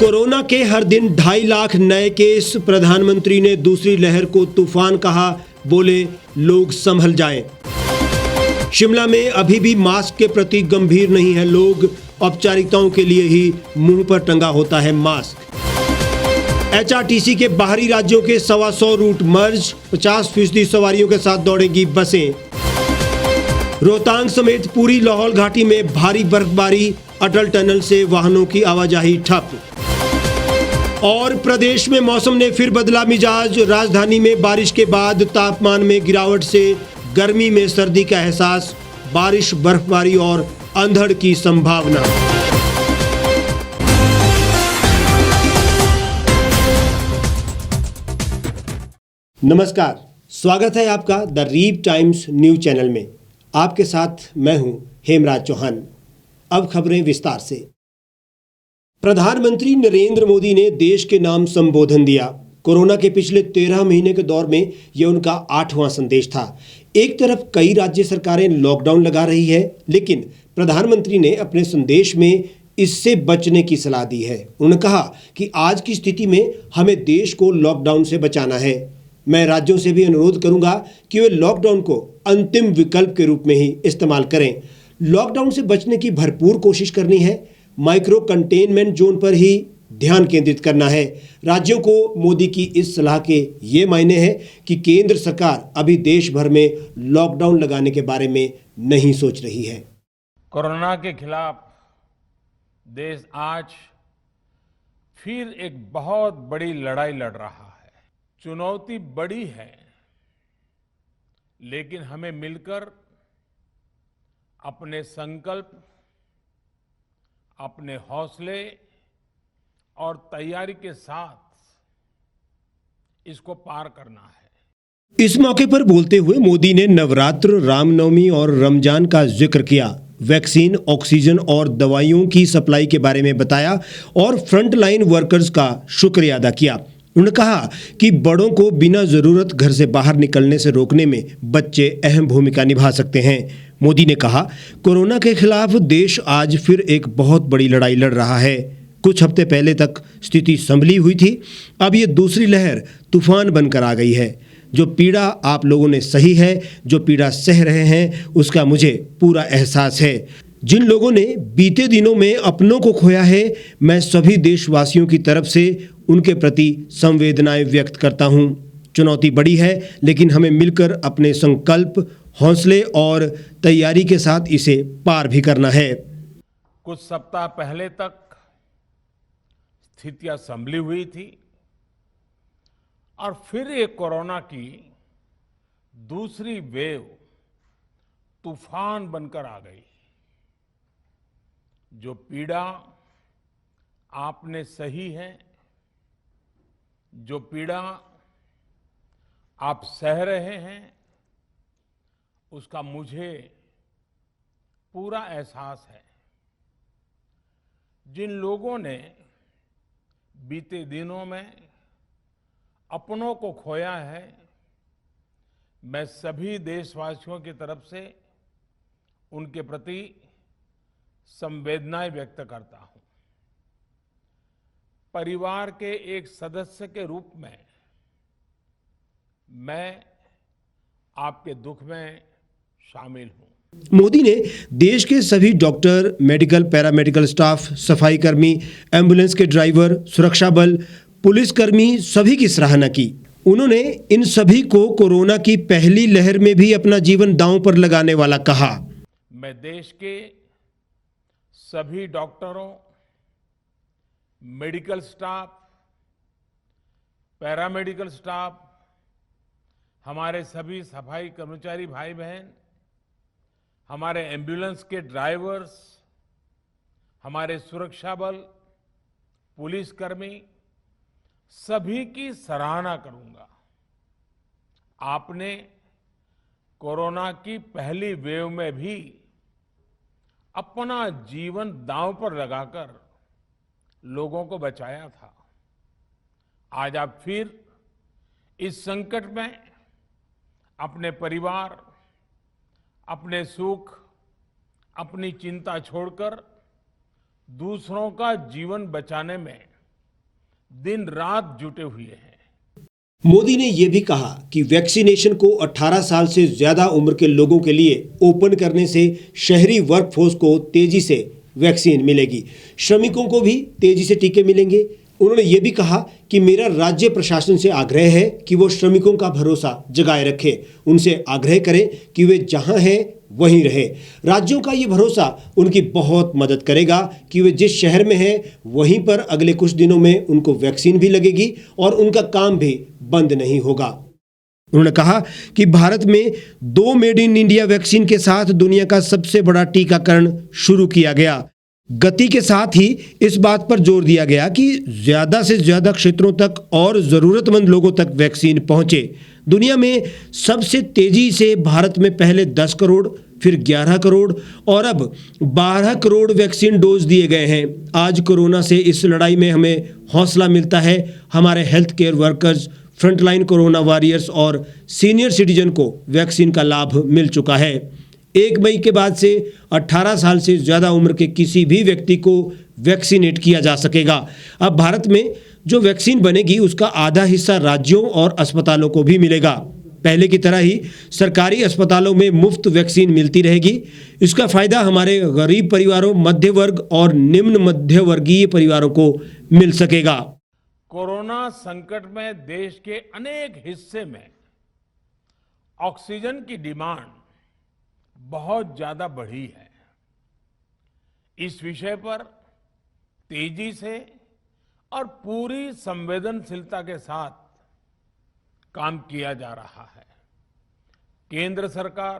Corona के हर दिन 2.5 लाख नए केस। प्रधानमंत्री ने दूसरी लहर को तूफान कहा, बोले लोग संभल जाएं। शिमला में अभी भी मास्क के प्रति गंभीर नहीं है लोग, औपचारिकताओं के लिए ही मुंह पर टंगा होता है मास्क। एचआरटीसी के बाहरी राज्यों के 125 रूट मर्ज, 50% सवारियों के साथ दौड़ेंगी बसें। रोहतांग समेत पूरी लाहौल घाटी में भारी बर्फबारी, अटल टनल से वाहनों की आवाजाही ठप। और प्रदेश में मौसम ने फिर बदला मिजाज, राजधानी में बारिश के बाद तापमान में गिरावट से गर्मी में सर्दी का एहसास, बारिश, बर्फबारी और अंधड़ की संभावना। नमस्कार, स्वागत है आपका the reap times news channel में। आपके साथ मैं हूं हेमराज चौहान। अब खबरें विस्तार से। प्रधानमंत्री नरेंद्र मोदी ने देश के नाम संबोधन दिया। कोरोना के पिछले 13 महीने के दौर में यह उनका 8वां संदेश था। एक तरफ कई राज्य सरकारें लॉकडाउन लगा रही है, लेकिन प्रधानमंत्री ने अपने संदेश में इससे बचने की सलाह दी है। उन्होंने कहा कि आज की स्थिति में हमें देश को लॉकडाउन से बचाना है। मैं राज्यों से भी अनुरोध करूंगा कि वे लॉकडाउन को अंतिम विकल्प के रूप में ही इस्तेमाल करें। लॉकडाउन से बचने की भरपूर कोशिश करनी है। माइक्रो कंटेनमेंट जोन पर ही ध्यान केंद्रित करना है। राज्यों को मोदी की इस सलाह के ये मायने हैं कि केंद्र सरकार अभी देश भर में लॉकडाउन लगाने के बारे में नहीं सोच रही है। कोरोना के खिलाफ देश आज फिर एक बहुत बड़ी लड़ाई लड़ रहा है। चुनौती बड़ी है, लेकिन हमें मिलकर अपने संकल्प, अपने हौसले और तैयारी के साथ इसको पार करना है। इस मौके पर बोलते हुए मोदी ने नवरात्र, रामनवमी और रमजान का जिक्र किया। वैक्सीन, ऑक्सीजन और दवाइयों की सप्लाई के बारे में बताया और फ्रंटलाइन वर्कर्स का शुक्रिया अदा किया। उन्होंने कहा कि बड़ों को बिना जरूरत घर से बाहर निकलने से रोकने में बच्चे अहम भूमिका निभा सकते हैं। मोदी ने कहा, कोरोना के खिलाफ देश आज फिर एक बहुत बड़ी लड़ाई लड़ रहा है। कुछ हफ्ते पहले तक स्थिति संभली हुई थी, अब ये दूसरी लहर तूफान बनकर आ गई है। जो पीड़ा आप लोगों ने सही है, जो पीड़ा सह रहे हैं, उसका मुझे पूरा एहसास है। जिन लोगों ने बीते दिनों में अपनों को खोया है, मैं सभी देशवासियों की तरफ से उनके प्रति संवेदनाएं व्यक्त करता हूं। चुनौती बड़ी है, लेकिन हमें मिलकर अपने संकल्प, हौसले और तैयारी के साथ इसे पार भी करना है। कुछ सप्ताह पहले तक स्थितियां संभली हुई थी और फिर एक कोरोना की दूसरी वेव तूफान बनकर आ गई। जो पीड़ा आपने सही है, जो पीड़ा आप सह रहे हैं, उसका मुझे पूरा एहसास है। जिन लोगों ने बीते दिनों में अपनों को खोया है, मैं सभी देशवासियों की तरफ से उनके प्रति संवेदनाएं व्यक्त करता हूं। परिवार के एक सदस्य के रूप में मैं आपके दुख में शामिल हूं। मोदी ने देश के सभी डॉक्टर, मेडिकल, पैरामेडिकल स्टाफ, सफाई कर्मी, एम्बुलेंस के ड्राइवर, सुरक्षा बल, पुलिसकर्मी सभी की सराहना की। उन्होंने इन सभी को कोरोना की पहली लहर में भी अपना जीवन दांव पर लगाने वाला कहा। मैं देश के सभी डॉक्टरों, मेडिकल स्टाफ, पैरामेडिकल स्टाफ, हमारे सभी सफाई कर्मचारी भाई बहन, हमारे एम्बुलेंस के ड्राइवर्स, हमारे सुरक्षा बल, पुलिसकर्मी, सभी की सराहना करूंगा। आपने कोरोना की पहली वेव में भी अपना जीवन दांव पर लगाकर लोगों को बचाया था। आज आप फिर इस संकट में अपने परिवार, अपने सुख, अपनी चिंता छोड़कर दूसरों का जीवन बचाने में दिन रात जुटे हुए हैं। मोदी ने यह भी कहा कि वैक्सीनेशन को 18 साल से ज्यादा उम्र के लोगों के लिए ओपन करने से शहरी वर्कफोर्स को तेजी से वैक्सीन मिलेगी, श्रमिकों को भी तेजी से टीके मिलेंगे। उन्होंने ये भी कहा कि मेरा राज्य प्रशासन से आग्रह है कि वो श्रमिकों का भरोसा जगाए रखे, उनसे आग्रह करें कि वे जहां हैं वहीं रहे। राज्यों का ये भरोसा उनकी बहुत मदद करेगा कि वे जिस शहर में हैं वहीं पर अगले कुछ दिनों में उनको वैक्सीन भी लगेगी और उनका काम भी बंद नहीं होगा। उन्होंने कहा कि भारत में 2 मेड इन इंडिया वैक्सीन के साथ दुनिया का सबसे बड़ा टीकाकरण शुरू किया गया। गति के साथ ही इस बात पर जोर दिया गया कि ज्यादा से ज्यादा क्षेत्रों तक और जरूरतमंद लोगों तक वैक्सीन पहुंचे। दुनिया में सबसे तेजी से भारत में पहले 10 करोड़, फिर 11 करोड़ और अब 12 करोड़ वैक्सीन डोज दिए गए हैं। आज कोरोना से इस लड़ाई में हमें हौसला मिलता है। हमारे health care workers, frontline corona warriors और सीनियर सिटीजन को वैक्सीन का लाभ मिल चुका है। 1 मई के बाद से 18 साल से ज़्यादा उम्र के किसी भी व्यक्ति को वैक्सीनेट किया जा सकेगा। अब भारत में जो वैक्सीन बनेगी उसका आधा हिस्सा राज्यों और अस्पतालों को भी मिलेगा। पहले की तरह ही सरकारी अस्पतालों में मुफ्त वैक्सीन मिलती रहेगी। इसका फायदा हमारे गरीब परिवारों, मध्य वर्ग और निम्न मध्य वर्गीय परिवारों को मिल सकेगा। कोरोना संकट में देश के अनेक हिस्से में ऑक्सीजन की डिमांड बहुत ज्यादा बढ़ी है। इस विषय पर तेजी से और पूरी संवेदनशीलता के साथ काम किया जा रहा है। केंद्र सरकार,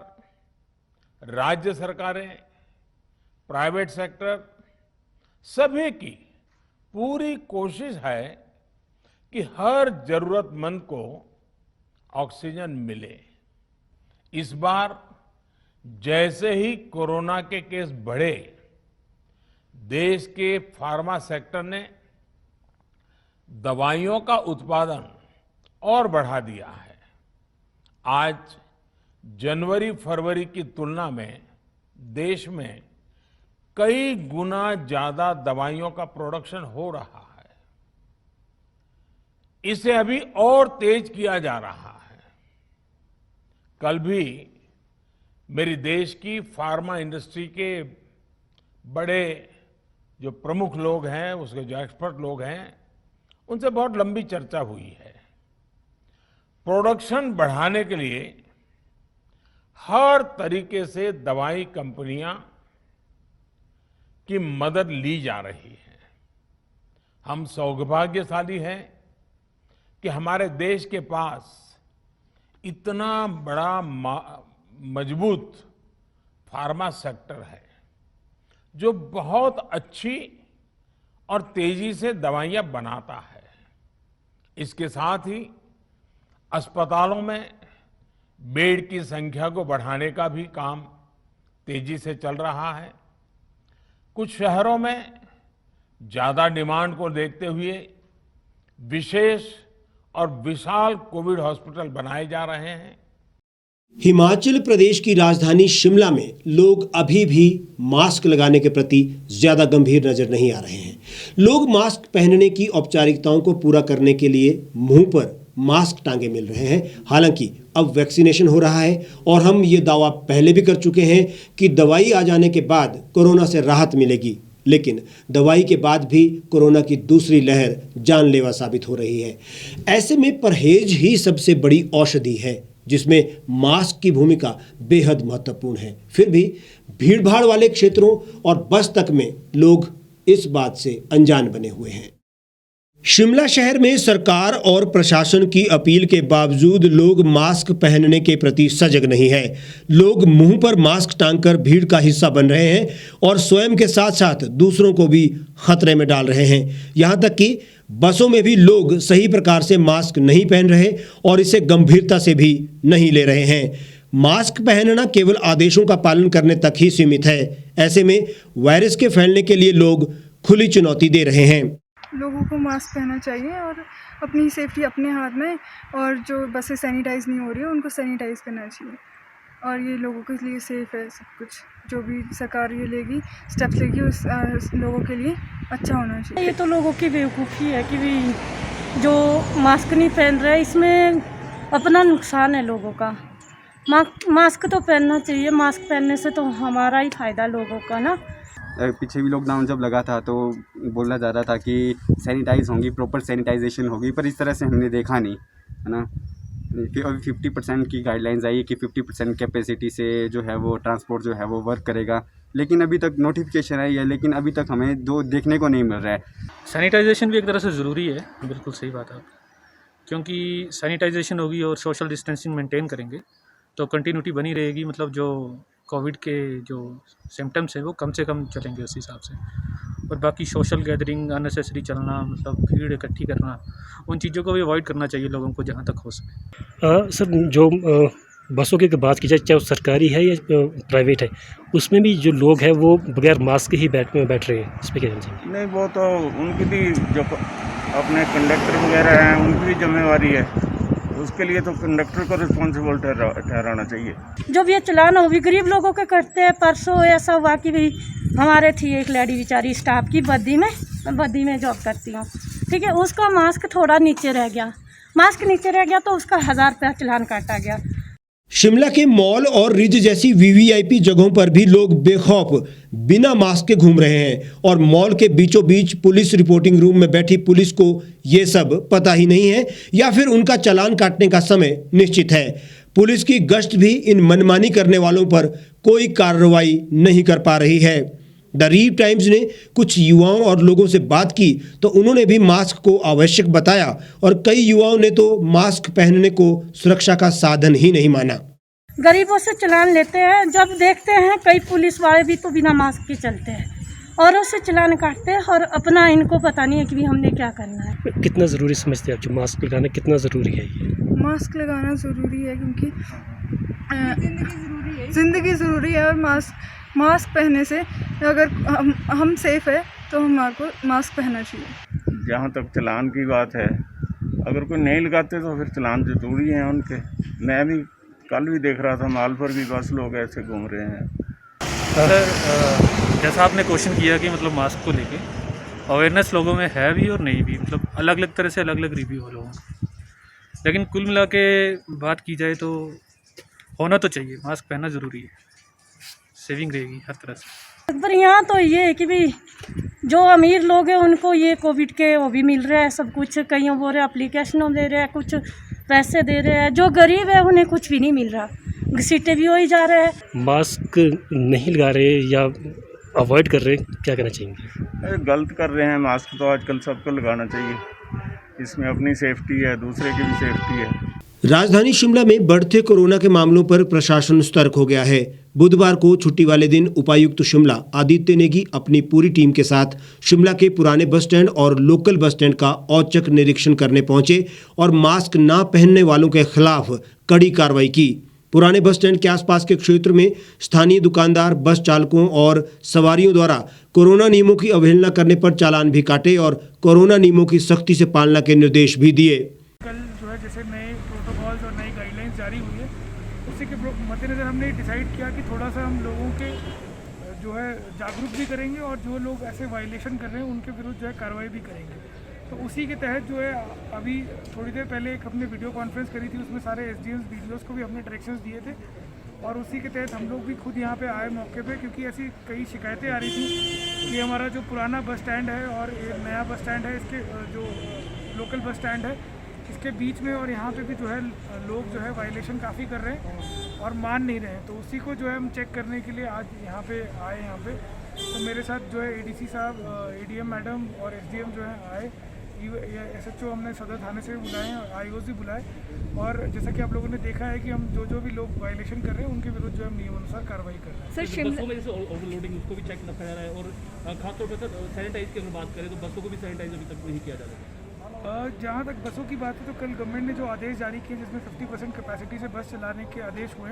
राज्य सरकारें, प्राइवेट सेक्टर सभी की पूरी कोशिश है कि हर जरूरतमंद को ऑक्सीजन मिले। इस बार जैसे ही कोरोना के केस बढ़े, देश के फार्मा सेक्टर ने दवाइयों का उत्पादन और बढ़ा दिया है। आज जनवरी-फरवरी की तुलना में देश में कई गुना ज्यादा दवाइयों का प्रोडक्शन हो रहा है। इसे अभी और तेज किया जा रहा है। कल भी मेरी देश की फार्मा इंडस्ट्री के बड़े जो प्रमुख लोग हैं, उसके जो एक्सपर्ट लोग हैं, उनसे बहुत लंबी चर्चा हुई है। प्रोडक्शन बढ़ाने के लिए हर तरीके से दवाई कंपनियां की मदद ली जा रही है। हम सौभाग्यशाली हैं कि हमारे देश के पास इतना बड़ा मजबूत फार्मा सेक्टर है जो बहुत अच्छी और तेजी से दवाइयां बनाता है। इसके साथ ही अस्पतालों में बेड की संख्या को बढ़ाने का भी काम तेजी से चल रहा है। कुछ शहरों में ज्यादा डिमांड को देखते हुए विशेष और विशाल कोविड हॉस्पिटल बनाए जा रहे हैं। हिमाचल प्रदेश की राजधानी शिमला में लोग अभी भी मास्क लगाने के प्रति ज्यादा गंभीर नजर नहीं आ रहे हैं। लोग मास्क पहनने की औपचारिकताओं को पूरा करने के लिए मुंह पर मास्क टांगे मिल रहे हैं। हालांकि अब वैक्सीनेशन हो रहा है और हम ये दावा पहले भी कर चुके हैं कि दवाई आ जाने के बाद कोरोना से राहत मिलेगी, लेकिन दवाई के बाद भी कोरोना की दूसरी लहर जानलेवा साबित हो रही है। ऐसे में परहेज ही सबसे बड़ी औषधि है, जिसमें मास्क की भूमिका बेहद महत्वपूर्ण है। फिर भी भीड़भाड़ वाले क्षेत्रों और बस तक में लोग इस बात से अनजान बने हुए हैं। शिमला शहर में सरकार और प्रशासन की अपील के बावजूद लोग मास्क पहनने के प्रति सजग नहीं है। लोग मुंह पर मास्क टांगकर भीड़ का हिस्सा बन रहे हैं और स्वयं के साथ साथ दूसरों को भी खतरे में डाल रहे हैं। यहाँ तक कि बसों में भी लोग सही प्रकार से मास्क नहीं पहन रहे और इसे गंभीरता से भी नहीं ले रहे हैं। मास्क पहनना केवल आदेशों का पालन करने तक ही सीमित है। ऐसे में वायरस के फैलने के लिए लोग खुली चुनौती दे रहे हैं। लोगों को मास्क पहनना चाहिए और अपनी सेफ्टी अपने हाथ में, और जो बसें सैनिटाइज नहीं हो रही है उनको सैनिटाइज करना चाहिए। और ये लोगों के लिए सेफ़ है सब कुछ। जो भी सरकार ये लेगी, स्टेप्स लेगी, उस लोगों के लिए अच्छा होना चाहिए। ये तो लोगों की बेवकूफ़ी है कि भी जो मास्क नहीं पहन रहे, इसमें अपना नुकसान है लोगों का। मास्क तो पहनना चाहिए, मास्क पहनने से तो हमारा ही फ़ायदा लोगों का ना। पीछे भी लॉकडाउन जब लगा था तो बोला जा रहा था कि सैनिटाइज होंगी, प्रॉपर सैनिटाइजेशन होगी, पर इस तरह से हमने देखा नहीं, है ना। कि अभी 50% की गाइडलाइंस आई है कि 50% कैपेसिटी से जो है वो ट्रांसपोर्ट जो है वो वर्क करेगा, लेकिन अभी तक नोटिफिकेशन आई है, लेकिन अभी तक हमें दो देखने को नहीं मिल रहा है। सैनिटाइजेशन भी एक तरह से ज़रूरी है, बिल्कुल सही बात है आप, क्योंकि सैनिटाइजेशन होगी और सोशल डिस्टेंसिंग मेंटेन करेंगे तो कंटिन्यूटी बनी रहेगी। मतलब जो कोविड के जो सिम्टम्स हैं वो कम से कम चलेंगे उस हिसाब से। और बाकी सोशल गैदरिंग, अननेसेसरी चलना, मतलब भीड़ इकट्ठी करना, उन चीज़ों को भी अवॉइड करना चाहिए लोगों को जहाँ तक हो सके। सर, जो बसों की बात की जाए, चाहे वो सरकारी है या प्राइवेट है, उसमें भी जो लोग हैं वो बगैर मास्क के ही बैठ रहे हैं, इस पर क्या कहना चाहिए? नहीं, वो तो उनकी भी जो अपने कंडक्टर वगैरह हैं उनकी भी जिम्मेवारी है, उसके लिए तो कंडक्टर को रिस्पॉन्सिबल ठहराना चाहिए। जब ये चलान वो भी गरीब लोगों के करते हैं। परसों ऐसा हुआ कि भी हमारे थी एक लेडी बेचारी स्टाफ की, बद्दी में जॉब करती हूँ, ठीक है। उसका मास्क थोड़ा नीचे रह गया, तो उसका 1000 रुपया चलान काटा गया। शिमला के मॉल और रिज जैसी वीवीआईपी जगहों पर भी लोग बेखौफ बिना मास्क के घूम रहे हैं और मॉल के बीचों बीच पुलिस रिपोर्टिंग रूम में बैठी पुलिस को ये सब पता ही नहीं है या फिर उनका चालान काटने का समय निश्चित है। पुलिस की गश्त भी इन मनमानी करने वालों पर कोई कार्रवाई नहीं कर पा रही है। द रीड टाइम्स ने कुछ युवाओं और लोगों से बात की तो उन्होंने भी मास्क को आवश्यक बताया और कई युवाओं ने तो मास्क पहनने को सुरक्षा का साधन ही नहीं माना। गरीबों से चलान लेते हैं, जब देखते हैं कई पुलिस वाले भी तो बिना मास्क के चलते हैं और उससे चलान काटते हैं और अपना इनको पता नहीं है कि भी हमने क्या करना है। कितना ज़रूरी समझते हैं आप जो मास्क लगाना कितना ज़रूरी है? मास्क लगाना ज़रूरी है क्योंकि ज़िंदगी ज़रूरी है और मास्क पहनने से अगर हम सेफ़ है तो हमारे को मास्क पहनना चाहिए। जहाँ तक चलान की बात है, अगर कोई नहीं लगाते तो फिर चलान ज़रूरी है उनके। मैं भी कल भी देख रहा था माल पर भी बस लोग ऐसे घूम रहे हैं। सर, जैसा आपने क्वेश्चन किया कि मतलब मास्क को लेके अवेयरनेस लोगों में है भी और नहीं भी, मतलब अलग अलग तरह से अलग अलग रिव्यू है लोगों का, लेकिन कुल मिला के बात की जाए तो होना तो चाहिए, मास्क पहनना ज़रूरी है, सेविंग रहेगी हर तरह से। पर यहाँ तो ये है कि भी जो अमीर लोग हैं उनको ये कोविड के वो भी मिल रहा है सब कुछ, कईयों बोल रहे एप्लीकेशनों दे रहे हैं, कुछ पैसे दे रहे हैं। जो गरीब है उन्हें कुछ भी नहीं मिल रहा, घसीटे भी हो ही जा रहे हैं। मास्क नहीं लगा रहे या अवॉइड कर रहे, क्या करना चाहिए? गलत कर रहे हैं। मास्क तो आजकल सबको लगाना चाहिए, इसमें अपनी सेफ्टी है, दूसरे की भी सेफ्टी है। राजधानी शिमला में बढ़ते कोरोना के मामलों पर प्रशासन सतर्क हो गया है। बुधवार को छुट्टी वाले दिन उपायुक्त शिमला आदित्य नेगी अपनी पूरी टीम के साथ शिमला के पुराने बस स्टैंड और लोकल बस स्टैंड का औचक निरीक्षण करने पहुंचे और मास्क ना पहनने वालों के खिलाफ कड़ी कार्रवाई की। पुराने बस स्टैंड के आसपास के क्षेत्र में स्थानीय दुकानदार, बस चालकों और सवारियों द्वारा कोरोना नियमों की अवहेलना करने पर चालान भी काटे और कोरोना नियमों की सख्ती से पालना के निर्देश भी दिए। कल जो है जैसे नए प्रोटोकॉल्स और नई गाइडलाइंस जारी हुई है, उसी के मद्देनज़र हमने डिसाइड किया कि थोड़ा सा हम लोगों के जो है जागरूक भी करेंगे और जो लोग ऐसे वायलेशन कर रहे हैं उनके विरुद्ध जो है कार्रवाई भी करेंगे। तो उसी के तहत जो है अभी थोड़ी देर पहले एक हमने वीडियो कॉन्फ्रेंस करी थी, उसमें सारे एसडीएम्स बीडीओस को भी हमने डायरेक्शंस दिए थे और उसी के तहत हम लोग भी खुद यहाँ पे आए मौके पे, क्योंकि ऐसी कई शिकायतें आ रही थी कि हमारा जो पुराना बस स्टैंड है और नया बस स्टैंड है, इसके जो लोकल बस स्टैंड है इसके बीच में और यहाँ पे भी जो है लोग जो है वायलेशन काफ़ी कर रहे हैं और मान नहीं रहे हैं। तो उसी को जो है हम चेक करने के लिए आज यहाँ पे आए। यहाँ पे तो मेरे साथ जो है एडीसी साहब, एडीएम मैडम और एसडीएम जो है आए, एसएचओ हमने सदर थाने से भी बुलाए और आईओ भी बुलाए और जैसा कि आप लोगों ने देखा है कि हम जो भी लोग वायलेशन कर रहे हैं उनके विरुद्ध जो है नियमानुसार कार्रवाई कर रहे हैं। सर, बसों में जैसे ओवरलोडिंग उसको भी चेक रखा जा रहा है और खासतौर पर सर सैनिटाइज की अगर बात करें तो बसों को भी सैनिटाइज अभी तक नहीं किया जा रहा है। जहाँ तक बसों की बात है तो कल गवर्नमेंट ने जो आदेश जारी किए जिसमें 50% कैपेसिटी से बस चलाने के आदेश हुए,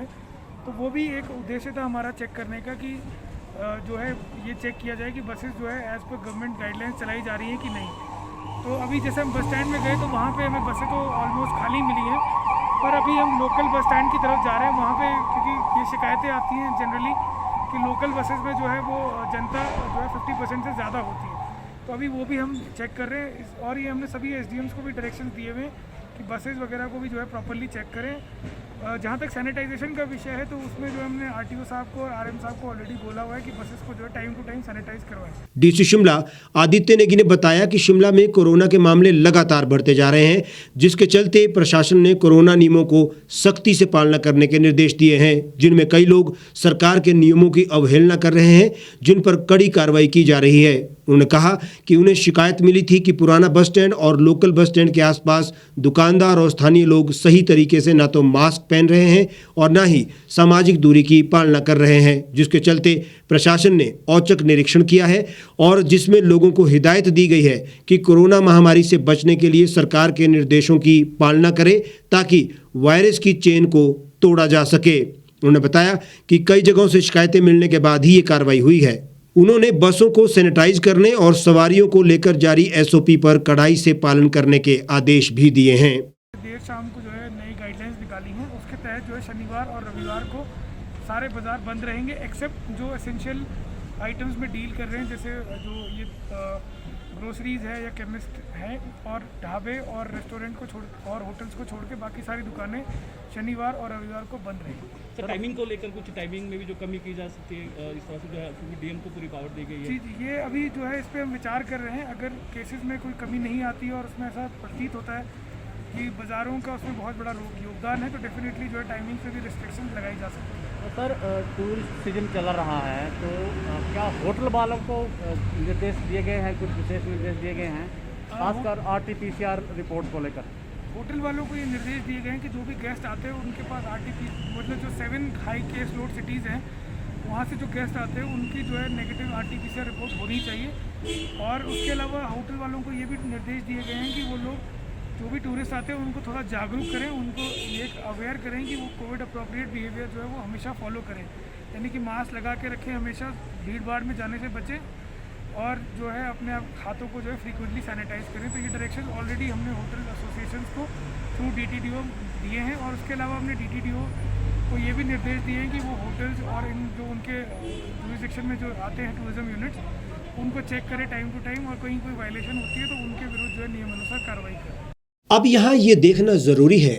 तो वो भी एक उद्देश्य था हमारा चेक करने का कि जो है ये चेक किया जाए कि बसेस जो है एज़ पर गवर्नमेंट गाइडलाइंस चलाई जा रही हैं कि नहीं। तो अभी जैसे हम बस स्टैंड में गए तो वहाँ पे हमें बसें तो ऑलमोस्ट खाली मिली हैं, पर अभी हम लोकल बस स्टैंड की तरफ जा रहे हैं वहाँ पे, क्योंकि ये शिकायतें आती हैं जनरली कि लोकल बसेस में जो है वो जनता जो है 50% से ज़्यादा होती है। तो अभी वो भी हम चेक कर रहे हैं और ये हमने सभी SDMs को भी डायरेक्शन दिए हुए हैं कि बसेस वगैरह को भी जो है प्रॉपर्ली चेक करें। जहाँ तक सैनिटाइजेशन का विषय है तो उसमें जो हमने RTO साहब को और RM साहब को ऑलरेडी बोला हुआ है कि बसेस को जो है टाइम टू टाइम सैनिटाइज करवाएं। डीसी शिमला आदित्य नेगी ने बताया कि शिमला में कोरोना के मामले लगातार बढ़ते जा रहे हैं, जिसके चलते प्रशासन ने कोरोना नियमों को सख्ती से पालना करने के निर्देश दिए हैं, जिनमें कई लोग सरकार के नियमों की अवहेलना कर रहे हैं, जिन पर कड़ी कार्रवाई की जा रही है। उन्होंने कहा कि उन्हें शिकायत मिली थी कि पुराना बस स्टैंड और लोकल बस स्टैंड के आसपास दुकानदार और स्थानीय लोग सही तरीके से ना तो मास्क पहन रहे हैं और ना ही सामाजिक दूरी की पालना कर रहे हैं, जिसके चलते प्रशासन ने औचक निरीक्षण किया है और जिसमें लोगों को हिदायत दी गई है कि कोरोना महामारी से बचने के लिए सरकार के निर्देशों की पालना करें ताकि वायरस की चेन को तोड़ा जा सके। उन्होंने बताया कि कई जगहों से शिकायतें मिलने के बाद ही ये कार्रवाई हुई है। उन्होंने बसों को सैनिटाइज करने और सवारियों को लेकर जारी SOP पर कड़ाई से पालन करने के आदेश भी दिए हैं। देर शाम को जो है नई गाइडलाइंस निकाली हैं, उसके तहत जो है शनिवार और रविवार को सारे बाज़ार बंद रहेंगे एक्सेप्ट जो एसेंशियल आइटम्स में डील कर रहे हैं, जैसे जो ये ग्रोसरीज़ है या केमिस्ट है, और ढाबे और रेस्टोरेंट को छोड़ और होटल्स को छोड़ के बाकी सारी दुकानें शनिवार और रविवार को बंद रहेंगी। सर टाइमिंग को लेकर कुछ टाइमिंग में भी जो कमी की जा सकती है इस तरह से जो है, क्योंकि DM को पूरी पावर दी गई है। जी, ये अभी जो है इस पर हम विचार कर रहे हैं। अगर केसेस में कोई कमी नहीं आती है और उसमें ऐसा प्रतीत होता है कि बाज़ारों का उसमें बहुत बड़ा योगदान है तो डेफिनेटली जो है टाइमिंग पे भी रिस्ट्रिक्शन लगाई जा सकती है। तो सर टूरिस्ट सीजन चल रहा है तो क्या होटल वालों को निर्देश दिए गए हैं, कुछ विशेष निर्देश दिए गए हैं खासकर RT-PCR रिपोर्ट को लेकर? होटल वालों को ये निर्देश दिए गए हैं कि जो भी गेस्ट आते हैं उनके पास मतलब जो 7 हाई केस लोड सिटीज़ हैं वहाँ से जो गेस्ट आते हैं उनकी जो है नेगेटिव RT-PCR रिपोर्ट होनी चाहिए। और उसके अलावा होटल वालों को ये भी निर्देश दिए गए हैं कि वो लोग जो भी टूरिस्ट आते हैं उनको थोड़ा जागरूक करें, उनको ये अवेयर करें कि वो कोविड अप्रोप्रिएट बिहेवियर जो है वो हमेशा फॉलो करें, यानी कि मास्क लगा के रखें, हमेशा भीड़ भाड़ में जाने से बचें और जो है अपने आप हाथों को जो है फ्रीक्वेंटली सैनिटाइज करें। तो ये डायरेक्शन ऑलरेडी हमने होटल एसोसिएशंस को थ्रू DTDO दिए हैं और उसके अलावा हमने DTDO को ये भी निर्देश दिए हैं कि वो होटल्स और इन जो उनके जुरिसडिक्शन में जो आते हैं टूरिज्म यूनिट्स उनको चेक करें टाइम टू टाइम और कहीं कोई वायलेशन होती है तो उनके विरुद्ध जो है नियमानुसार कार्रवाई करें। अब यहाँ ये देखना जरूरी है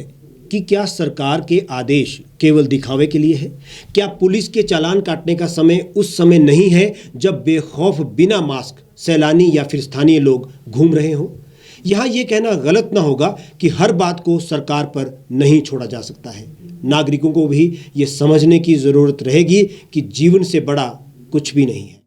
कि क्या सरकार के आदेश केवल दिखावे के लिए है? क्या पुलिस के चालान काटने का समय उस समय नहीं है जब बेखौफ बिना मास्क सैलानी या फिर स्थानीय लोग घूम रहे हों? यहाँ ये कहना गलत ना होगा कि हर बात को सरकार पर नहीं छोड़ा जा सकता है। नागरिकों को भी ये समझने की जरूरत रहेगी कि जीवन से बड़ा कुछ भी नहीं है।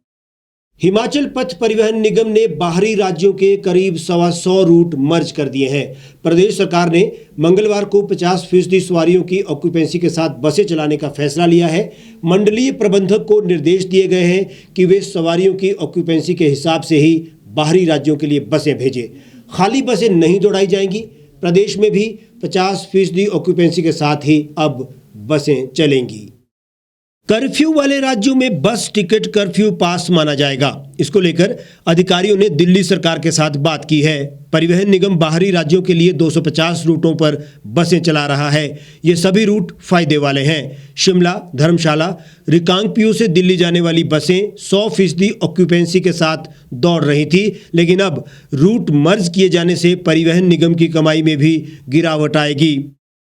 हिमाचल पथ परिवहन निगम ने बाहरी राज्यों के करीब 125 रूट मर्ज कर दिए हैं। प्रदेश सरकार ने मंगलवार को 50% सवारियों की ऑक्यूपेंसी के साथ बसें चलाने का फैसला लिया है। मंडलीय प्रबंधक को निर्देश दिए गए हैं कि वे सवारियों की ऑक्यूपेंसी के हिसाब से ही बाहरी राज्यों के लिए बसें भेजें। खाली बसें नहीं दौड़ाई जाएंगी। प्रदेश में भी 50% ऑक्यूपेंसी के साथ ही अब बसें चलेंगी। कर्फ्यू वाले राज्यों में बस टिकट कर्फ्यू पास माना जाएगा। इसको लेकर अधिकारियों ने दिल्ली सरकार के साथ बात की है। परिवहन निगम बाहरी राज्यों के लिए 250 रूटों पर बसें चला रहा है। ये सभी रूट फायदे वाले हैं। शिमला, धर्मशाला, रिकांगपिओ से दिल्ली जाने वाली बसें 100% ऑक्यूपेंसी के साथ दौड़ रही थी, लेकिन अब रूट मर्ज किए जाने से परिवहन निगम की कमाई में भी गिरावट आएगी।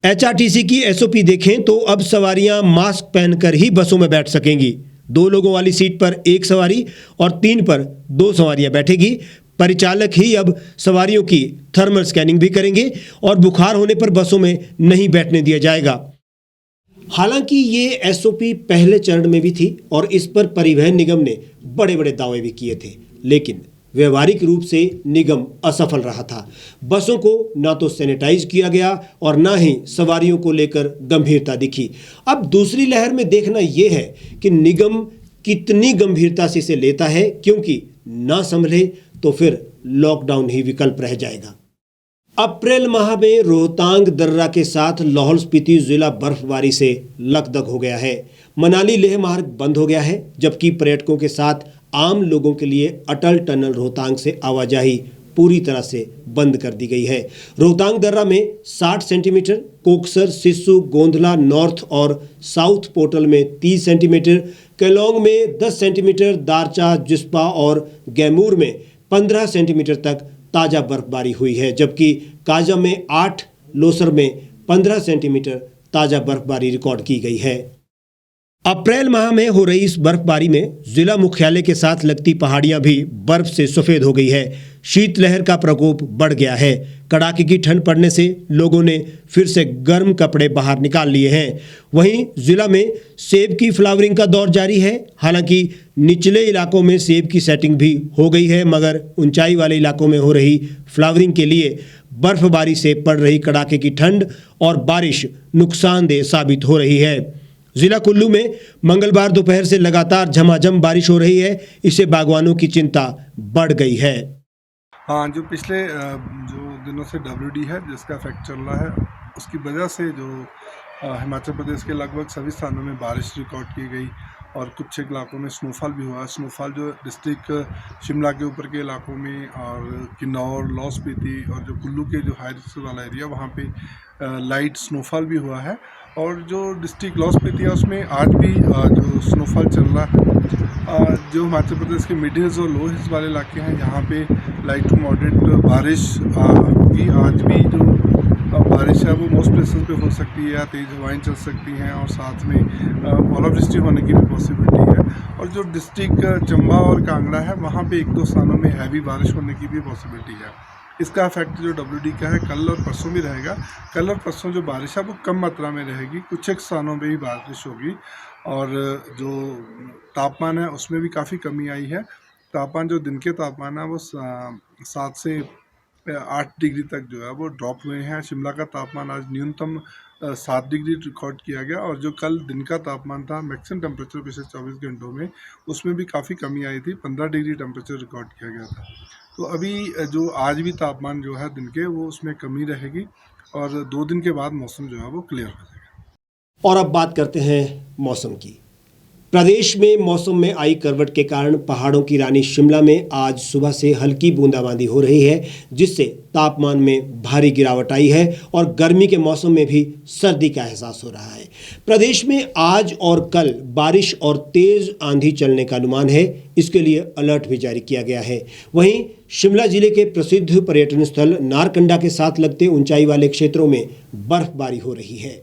HRTC की SOP देखें तो अब सवारियां मास्क पहनकर ही बसों में बैठ सकेंगी। 2 लोगों वाली सीट पर 1 सवारी और 3 पर 2 सवारियां बैठेगी। परिचालक ही अब सवारियों की थर्मल स्कैनिंग भी करेंगे और बुखार होने पर बसों में नहीं बैठने दिया जाएगा। हालांकि ये SOP पहले चरण में भी थी और इस पर परिवहन निगम ने बड़े बड़े दावे भी किए थे, लेकिन व्यवहारिक रूप से निगम असफल रहा था। बसों को ना तो सैनिटाइज किया गया और ना ही सवारियों को लेकर गंभीरता दिखी। अब दूसरी लहर में देखना यह है कि निगम कितनी गंभीरता से इसे लेता है, क्योंकि ना संभले तो फिर लॉकडाउन ही विकल्प रह जाएगा। अप्रैल माह में रोहतांग दर्रा के साथ लाहौल स्पीति जिला बर्फबारी से लकदक हो गया है। मनाली लेह मार्ग बंद हो गया है, जबकि पर्यटकों के साथ आम लोगों के लिए अटल टनल रोहतांग से आवाजाही पूरी तरह से बंद कर दी गई है। रोहतांग दर्रा में 60 सेंटीमीटर, कोकसर, सिस्सू, गोंधला नॉर्थ और साउथ पोर्टल में 30 सेंटीमीटर, केलोंग में 10 सेंटीमीटर, दारचा, जिस्पा और गैमूर में 15 सेंटीमीटर तक ताज़ा बर्फबारी हुई है, जबकि काजा में 8, लोसर में 15 सेंटीमीटर ताज़ा बर्फबारी रिकॉर्ड की गई है। अप्रैल माह में हो रही इस बर्फबारी में जिला मुख्यालय के साथ लगती पहाड़ियां भी बर्फ से सफेद हो गई है। शीतलहर का प्रकोप बढ़ गया है। कड़ाके की ठंड पड़ने से लोगों ने फिर से गर्म कपड़े बाहर निकाल लिए हैं। वहीं जिला में सेब की फ्लावरिंग का दौर जारी है। हालांकि निचले इलाकों में सेब की सेटिंग भी हो गई है, मगर ऊंचाई वाले इलाकों में हो रही फ्लावरिंग के लिए बर्फबारी से पड़ रही कड़ाके की ठंड और बारिश नुकसानदेह साबित हो रही है। जिला कुल्लू में मंगलवार दोपहर से लगातार झमाझम बारिश हो रही है। इससे बागवानों की चिंता बढ़ गई है। हाँ, जो पिछले जो दिनों से WD है जिसका इफेक्ट चल रहा है, उसकी वजह से जो हिमाचल प्रदेश के लगभग सभी स्थानों में बारिश रिकॉर्ड की गई और कुछ इलाकों में स्नोफॉल भी हुआ। स्नोफॉल जो डिस्ट्रिक्ट शिमला के ऊपर के इलाकों में और किन्नौर, लाहौल स्पीति और जो कुल्लू के जो हाई रिस्क वाला एरिया वहाँ पे लाइट स्नोफॉल भी हुआ है। और जो डिस्ट्रिक्ट लाहौल स्पीति है उसमें आज भी जो स्नोफॉल चल रहा है। जो हिमाचल प्रदेश के मिड हिल्स और लो हिल्स वाले इलाके हैं यहाँ पे लाइट टू मॉडरेट बारिश होगी। आज भी जो बारिश है वो मोस्ट प्लेसेस पे हो सकती है, तेज़ हवाएं चल सकती हैं और साथ में ओलावृष्टि होने की भी पॉसिबिलिटी है। और जो डिस्ट्रिक्ट चंबा और कांगड़ा है वहाँ पे 1-2 स्थानों में हैवी बारिश होने की भी पॉसिबिलिटी है। इसका इफेक्ट जो WD का है कल और परसों भी रहेगा। कल और परसों जो बारिश है वो कम मात्रा में रहेगी, कुछ एक स्थानों में ही बारिश होगी। और जो तापमान है उसमें भी काफ़ी कमी आई है। तापमान जो दिन के तापमान है वो 7 से 8 डिग्री तक जो है वो ड्रॉप हुए हैं। शिमला का तापमान आज न्यूनतम 7 डिग्री रिकॉर्ड किया गया और जो कल दिन का तापमान था मैक्सिमम टेम्परेचर पिछले 24 घंटों में उसमें भी काफ़ी कमी आई थी, 15 डिग्री टेम्परेचर रिकॉर्ड किया गया था। तो अभी जो आज भी तापमान जो है दिन के वो उसमें कमी रहेगी और 2 दिन के बाद मौसम जो है वो क्लियर हो जाएगा। और अब बात करते हैं मौसम की। प्रदेश में मौसम में आई करवट के कारण पहाड़ों की रानी शिमला में आज सुबह से हल्की बूंदाबांदी हो रही है, जिससे तापमान में भारी गिरावट आई है और गर्मी के मौसम में भी सर्दी का एहसास हो रहा है। प्रदेश में आज और कल बारिश और तेज आंधी चलने का अनुमान है। इसके लिए अलर्ट भी जारी किया गया है। वहीं शिमला जिले के प्रसिद्ध पर्यटन स्थल नारकंडा के साथ लगते ऊंचाई वाले क्षेत्रों में बर्फबारी हो रही है।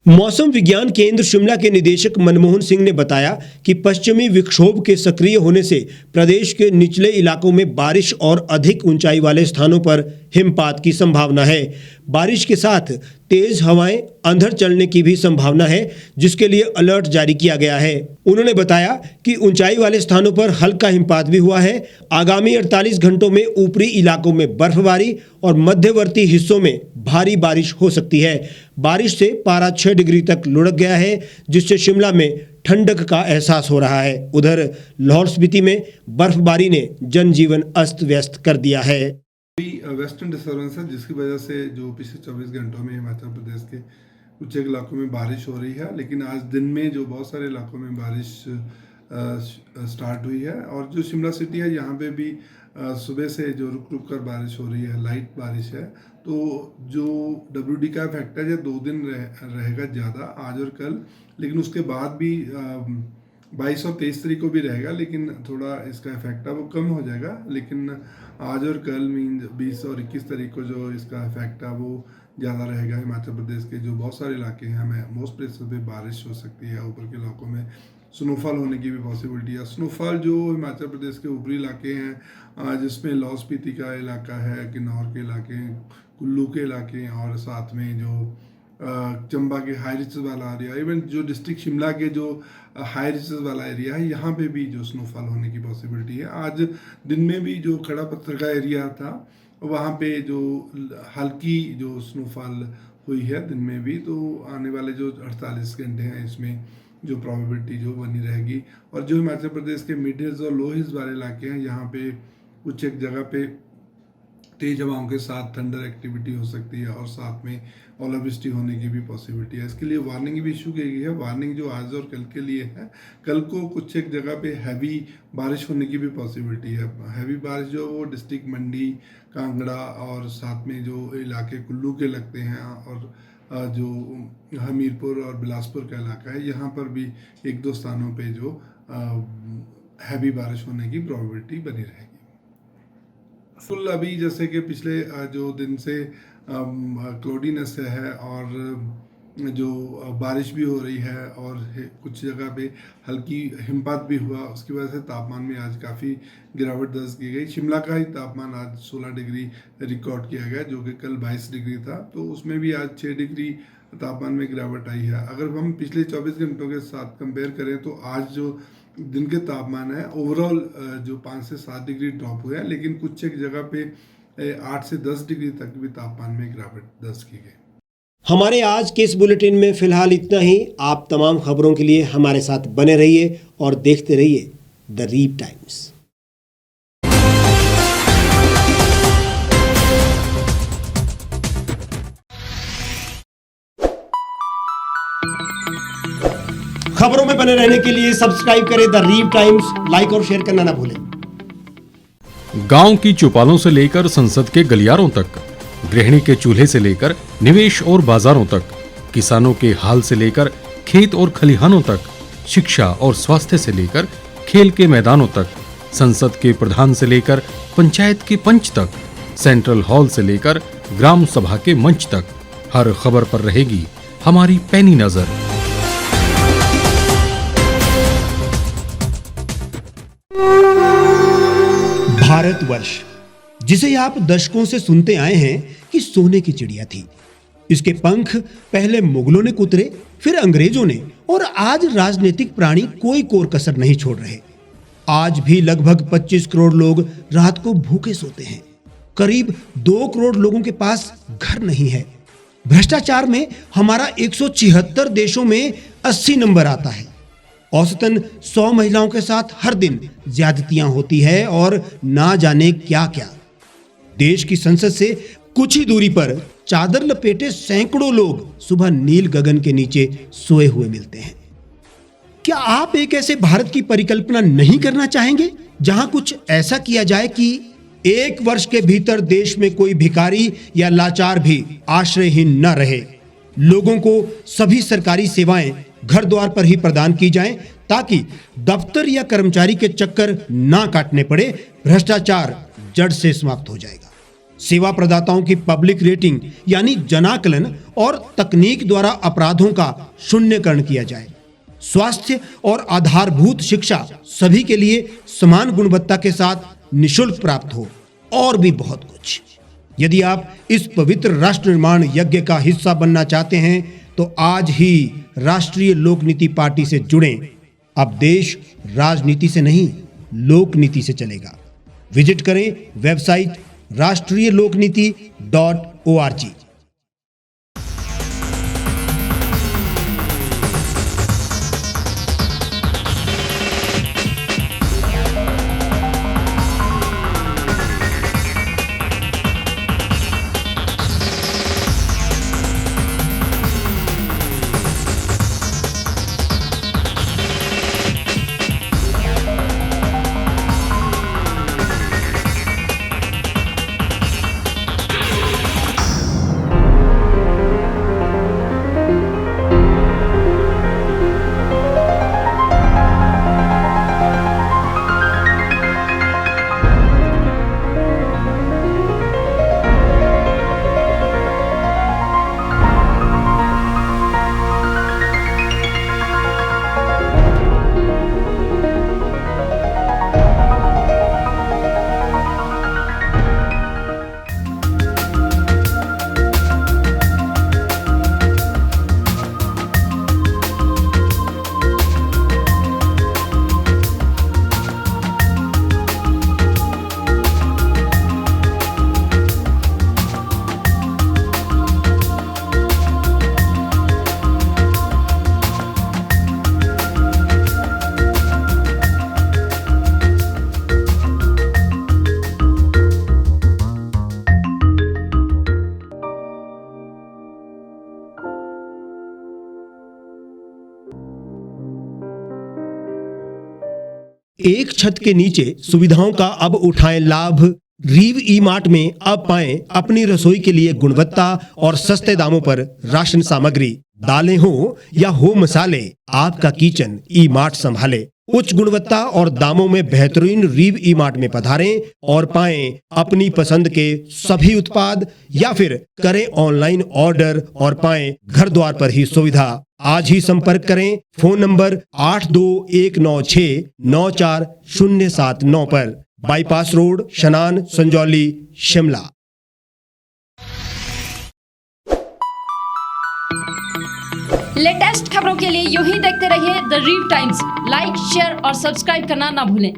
मौसम विज्ञान केंद्र शिमला के निदेशक मनमोहन सिंह ने बताया कि पश्चिमी विक्षोभ के सक्रिय होने से प्रदेश के निचले इलाकों में बारिश और अधिक ऊंचाई वाले स्थानों पर हिमपात की संभावना है। बारिश के साथ तेज हवाएं, अंधड़ चलने की भी संभावना है, जिसके लिए अलर्ट जारी किया गया है। उन्होंने बताया कि ऊंचाई वाले स्थानों पर हल्का हिमपात भी हुआ है। आगामी 48 घंटों में ऊपरी इलाकों में बर्फबारी और मध्यवर्ती हिस्सों में भारी बारिश हो सकती है। बारिश से पारा 6 डिग्री तक लुढ़क गया है, जिससे शिमला में ठंडक का एहसास हो रहा है। उधर लाहौल स्पीति में बर्फबारी ने जनजीवन अस्त व्यस्त कर दिया है। वेस्टर्न डिस्टर्बेंस है जिसकी वजह से जो पिछले 24 घंटों में हिमाचल प्रदेश के कुछ एक इलाकों में बारिश हो रही है, लेकिन आज दिन में जो बहुत सारे इलाकों में बारिश स्टार्ट हुई है। और जो शिमला सिटी है यहाँ पे भी सुबह से जो रुक रुक कर बारिश हो रही है, लाइट बारिश है। तो जो WD का इफेक्ट है ये 2 दिन रहेगा ज़्यादा, आज और कल, लेकिन उसके बाद भी 22 और 23 तारीख को भी रहेगा, लेकिन थोड़ा इसका इफेक्ट है वो कम हो जाएगा। लेकिन आज और कल मीन 20 और 21 तारीख को जो इसका इफेक्ट है वो ज़्यादा रहेगा। हिमाचल प्रदेश के जो बहुत सारे इलाके हैं हमें मोस्ट प्लेसेस पे बारिश हो सकती है। ऊपर के इलाकों में स्नोफॉल होने की भी पॉसिबिलिटी है। स्नोफॉल जो हिमाचल प्रदेश के ऊपरी इलाके हैं जिसमें लाहौल स्पीति का इलाका है, किन्नौर के इलाके हैं, कुल्लू के इलाके हैं और साथ में जो चंबा के हाई रिचेस वाला एरिया, इवन जो डिस्ट्रिक्ट शिमला के जो हाई रिचेस वाला एरिया है यहाँ पे भी जो स्नोफॉल होने की पॉसिबिलिटी है। आज दिन में भी जो खड़ा पत्थर का एरिया था वहाँ पे जो हल्की जो स्नोफॉल हुई है दिन में भी, तो आने वाले जो 48 घंटे हैं इसमें जो प्रोबेबिलिटी जो बनी रहेगी। और जो हिमाचल प्रदेश के मिड हिल्स और लो हिल्स वाले इलाके हैं यहाँ पे कुछ एक जगह पे तेज हवाओं के साथ थंडर एक्टिविटी हो सकती है और साथ में ओलावृष्टि होने की भी पॉसिबिलिटी है। इसके लिए वार्निंग भी इशू की गई है। वार्निंग जो आज और कल के लिए है, कल को कुछ एक जगह पे हैवी बारिश होने की भी पॉसिबिलिटी है। हैवी बारिश जो वो डिस्ट्रिक्ट मंडी, कांगड़ा और साथ में जो इलाके कुल्लू के लगते हैं और जो हमीरपुर और बिलासपुर का इलाका है, यहाँ पर भी एक दो स्थानों पे जो हैवी बारिश होने की प्रोबेबिलिटी बनी रहेगी। फुल अभी जैसे कि पिछले जो दिन से क्लाउडीनेस है और जो बारिश भी हो रही है और कुछ जगह पे हल्की हिमपात भी हुआ, उसकी वजह से तापमान में आज काफ़ी गिरावट दर्ज की गई। शिमला का ही तापमान आज 16 डिग्री रिकॉर्ड किया गया, जो कि कल 22 डिग्री था, तो उसमें भी आज 6 डिग्री तापमान में गिरावट आई है। अगर हम पिछले 24 घंटों के साथ कंपेयर करें तो आज जो दिन के तापमान है ओवरऑल जो 5 से 7 डिग्री ड्रॉप हुआ है, लेकिन कुछ एक जगह पे 8 से 10 डिग्री तक भी तापमान में गिरावट दर्ज की गई। हमारे आज के इस बुलेटिन में फिलहाल इतना ही। आप तमाम खबरों के लिए हमारे साथ बने रहिए और देखते रहिए द रीप टाइम्स। खबरों में बने रहने के लिए सब्सक्राइब करें द रीप टाइम्स, लाइक और शेयर करना ना भूलें। गांव की चौपालों से लेकर संसद के गलियारों तक, गृहिणी के चूल्हे से लेकर निवेश और बाजारों तक, किसानों के हाल से लेकर खेत और खलिहानों तक, शिक्षा और स्वास्थ्य से लेकर खेल के मैदानों तक, संसद के प्रधान से लेकर पंचायत के पंच तक, सेंट्रल हॉल से लेकर ग्राम सभा के मंच तक, हर खबर पर रहेगी हमारी पैनी नजर। भारतवर्ष, जिसे आप दशकों से सुनते आए हैं कि सोने की चिड़िया थी, इसके पंख पहले मुगलों ने कुतरे, फिर अंग्रेजों ने, और आज राजनीतिक प्राणी कोई कोर कसर नहीं छोड़ रहे। आज भी लगभग 25 करोड़ लोग रात को भूखे सोते हैं। करीब 2 करोड़ लोगों के पास घर नहीं है। भ्रष्टाचार में हमारा 176 देशों में 80 नंबर आता है। औसतन 100 महिलाओं के साथ हर दिन ज्यादतियां होती है और ना जाने क्या क्या। देश की संसद से कुछ ही दूरी पर चादर लपेटे सैकड़ों लोग सुबह नील गगन के नीचे सोए हुए मिलते हैं। क्या आप एक ऐसे भारत की परिकल्पना नहीं करना चाहेंगे जहां कुछ ऐसा किया जाए कि 1 वर्ष के भीतर देश में कोई भिखारी या लाचार भी आश्रयहीन न रहे? लोगों को सभी सरकारी सेवाएं घर द्वार पर ही प्रदान की जाएं, ताकि दफ्तर या कर्मचारी के चक्कर ना काटने पड़े। भ्रष्टाचार जड़ से समाप्त हो जाएगा। सेवा प्रदाताओं की पब्लिक रेटिंग यानी जनाकलन और तकनीक द्वारा अपराधों का शून्यकरण किया जाए। स्वास्थ्य और आधारभूत शिक्षा सभी के लिए समान गुणवत्ता के साथ निःशुल्क प्राप्त हो, और भी बहुत कुछ। यदि आप इस पवित्र राष्ट्र निर्माण यज्ञ का हिस्सा बनना चाहते हैं तो आज ही राष्ट्रीय लोक नीति पार्टी से जुड़ें। अब देश राजनीति से नहीं, लोक नीति से चलेगा। विजिट करें वेबसाइट rashtriyalokniti.org। एक छत के नीचे सुविधाओं का अब उठाएं लाभ। रीव ई मार्ट में अब पाएं अपनी रसोई के लिए गुणवत्ता और सस्ते दामों पर राशन सामग्री। दालें हो या हो मसाले, आपका किचन ई मार्ट संभाले। उच्च गुणवत्ता और दामों में बेहतरीन रीव ई मार्ट में पधारें और पाएं अपनी पसंद के सभी उत्पाद, या फिर करें ऑनलाइन ऑर्डर और पाएं घर द्वार पर ही सुविधा। आज ही संपर्क करें फोन नंबर 8219694079 पर, बाईपास रोड, शनान, संजौली, शिमला। लेटेस्ट खबरों के लिए यूं ही देखते रहिए द रीव टाइम्स। लाइक, शेयर और सब्सक्राइब करना ना भूलें।